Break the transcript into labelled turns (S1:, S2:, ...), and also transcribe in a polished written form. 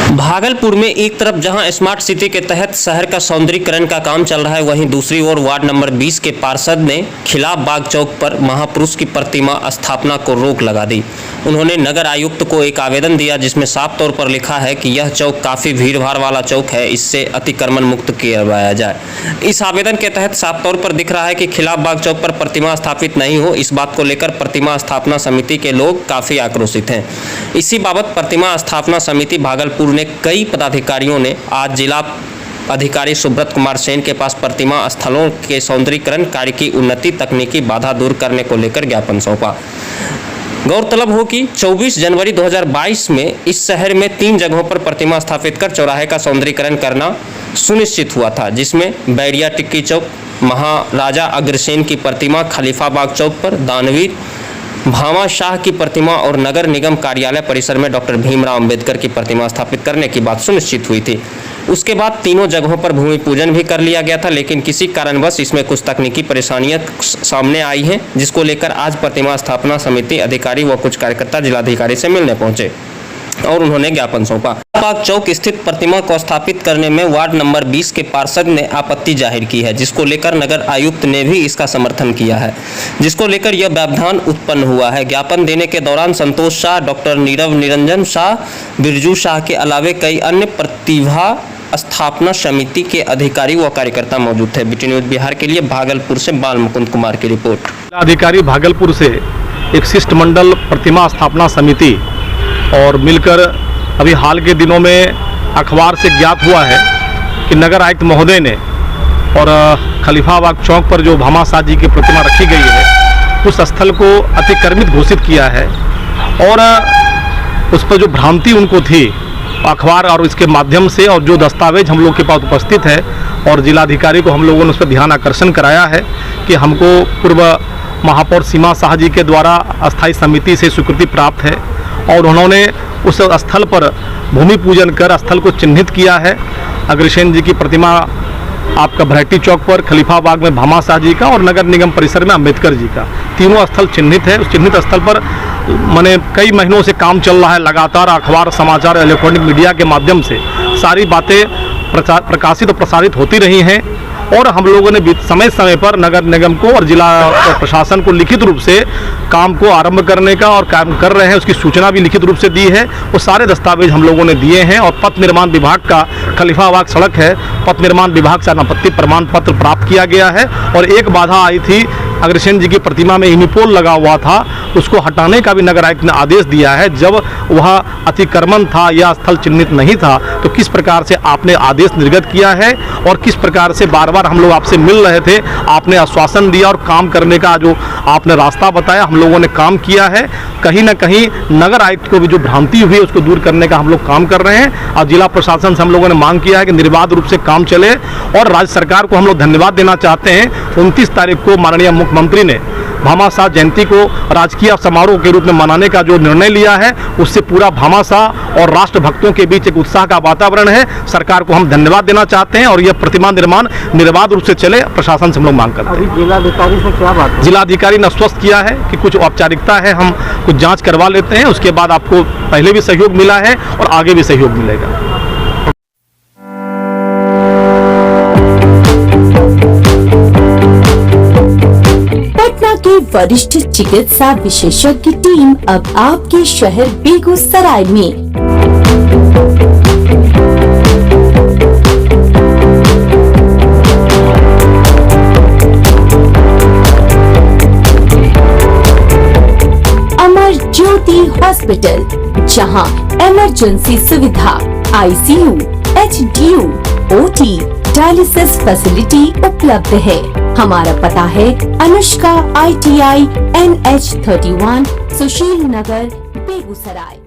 S1: भागलपुर में एक तरफ जहां स्मार्ट सिटी के तहत शहर का सौंदर्यीकरण का काम चल रहा है, वहीं दूसरी ओर वार्ड नंबर 20 के पार्षद ने खिलाफ बाग चौक पर महापुरुष की प्रतिमा स्थापना को रोक लगा दी। उन्होंने नगर आयुक्त को एक आवेदन दिया जिसमें साफ तौर पर लिखा है कि यह चौक काफ़ी भीड़भाड़ वाला चौक है, इससे अतिक्रमण मुक्त करवाया जाए। इस आवेदन के तहत साफ तौर पर दिख रहा है कि खिलाफ बाग चौक पर प्रतिमा स्थापित नहीं हो। इस बात को लेकर प्रतिमा स्थापना समिति के लोग काफ़ी आक्रोशित हैं। इसी बाबत प्रतिमा स्थापना समिति भागलपुर कई पदाधिकारियों ने आज जिला अधिकारी सुब्रत कुमार सेन के पास प्रतिमा स्थलों के सौंदर्यीकरण कार्य की उन्नति तकनीकी बाधा दूर करने को लेकर ज्ञापन सौंपा। गौरतलब हो कि 24 जनवरी 2022 में इस शहर में 3 जगहों पर प्रतिमा स्थापित कर चौराहे का सौंदर्यीकरण करना सुनिश्चित हुआ था, जिसमें बैरिया टिक्की चौक, महाराजा अग्रसेन की प्रतिमा खलीफा बाग चौक पर, दानवीर भामा शाह की प्रतिमा और नगर निगम कार्यालय परिसर में डॉक्टर भीमराव अंबेडकर की प्रतिमा स्थापित करने की बात सुनिश्चित हुई थी। उसके बाद तीनों जगहों पर भूमि पूजन भी कर लिया गया था, लेकिन किसी कारणवश इसमें कुछ तकनीकी परेशानियां सामने आई हैं, जिसको लेकर आज प्रतिमा स्थापना समिति अधिकारी व कुछ कार्यकर्ता जिलाधिकारी से मिलने पहुंचे और उन्होंने ज्ञापन सौंपा। बाग चौक स्थित प्रतिमा को स्थापित करने में वार्ड नंबर 20 के पार्षद ने आपत्ति जाहिर की है, जिसको लेकर नगर आयुक्त ने भी इसका समर्थन किया है, जिसको लेकर यह व्यवधान उत्पन्न हुआ है। ज्ञापन देने के दौरान संतोष शाह, डॉक्टर नीरव निरंजन शाह, बिरजू शाह के अलावे कई अन्य प्रतिभा स्थापना समिति के अधिकारी व कार्यकर्ता मौजूद थे। बीटी न्यूज बिहार के लिए भागलपुर से बाल मुकुंद कुमार की रिपोर्ट।
S2: अधिकारी भागलपुर से एक शिष्टमंडल प्रतिमा स्थापना समिति और मिलकर अभी हाल के दिनों में अखबार से ज्ञात हुआ है कि नगर आयुक्त महोदय ने और खलीफाबाग चौक पर जो भामा शाह जी की प्रतिमा रखी गई है उस स्थल को अतिक्रमित घोषित किया है और उस पर जो भ्रांति उनको थी अखबार और इसके माध्यम से और जो दस्तावेज हम लोग के पास उपस्थित है और जिलाधिकारी को हम लोगों ने उस पर ध्यान आकर्षण कराया है कि हमको पूर्व महापौर सीमा शाह जी के द्वारा अस्थायी समिति से स्वीकृति प्राप्त है और उन्होंने उस स्थल पर भूमि पूजन कर स्थल को चिन्हित किया है। अग्रसेन जी की प्रतिमा आपका भराटी चौक पर, खलीफा बाग में भामा शाह जी का और नगर निगम परिसर में अंबेडकर जी का, तीनों स्थल चिन्हित है। उस चिन्हित स्थल पर माने कई महीनों से काम चल रहा है। लगातार अखबार, समाचार, इलेक्ट्रॉनिक मीडिया के माध्यम से सारी बातें प्रकाशित और प्रसारित होती रही हैं और हम लोगों ने समय समय पर नगर निगम को और जिला प्रशासन को लिखित रूप से काम को आरंभ करने का और काम कर रहे हैं उसकी सूचना भी लिखित रूप से दी है। वो सारे दस्तावेज हम लोगों ने दिए हैं और पथ निर्माण विभाग का खलीफाबाग सड़क है, पथ निर्माण विभाग से अनापत्ति प्रमाण पत्र प्राप्त किया गया है और एक बाधा आई थी अग्रसेन जी की प्रतिमा में इमिपोल लगा हुआ था, उसको हटाने का भी नगर आयुक्त ने आदेश दिया है। जब वह अतिक्रमण था या स्थल चिन्हित नहीं था तो किस प्रकार से आपने आदेश निर्गत किया है और किस प्रकार से बार बार हम लोग आपसे मिल रहे थे, आपने आश्वासन दिया और काम करने का जो आपने रास्ता बताया हम लोगों ने काम किया है। कहीं ना कहीं नगर आयुक्त को भी जो भ्रांति हुई उसको दूर करने का हम लोग काम कर रहे हैं और जिला प्रशासन से हम लोगों ने मांग किया है कि निर्बाध रूप से काम चले और राज्य सरकार को हम लोग धन्यवाद देना चाहते हैं। 29 तारीख को माननीय मुख्यमंत्री ने भामा शाह जयंती को राजकीय समारोह के रूप में मनाने का जो निर्णय लिया है उससे पूरा भामा शाह और राष्ट्र भक्तों के बीच एक उत्साह का वातावरण है। सरकार को हम धन्यवाद देना चाहते हैं और यह प्रतिमा निर्माण निर्बाध रूप से चले, प्रशासन से हम लोग मांग करते हैं।
S3: जिलाधिकारी से क्या बात?
S2: जिलाधिकारी ने आश्वस्त किया है कि कुछ औपचारिकता है, हम कुछ जाँच करवा लेते हैं, उसके बाद आपको पहले भी सहयोग मिला है और आगे भी सहयोग मिलेगा।
S4: की वरिष्ठ चिकित्सा विशेषज्ञ टीम अब आपके शहर बेगूसराय में। अमर ज्योति हॉस्पिटल, जहां इमरजेंसी सुविधा, ICU, HDU, OT, dialysis facility उपलब्ध है। हमारा पता है अनुष्का ITI NH 31, सुशील नगर, बेगूसराय।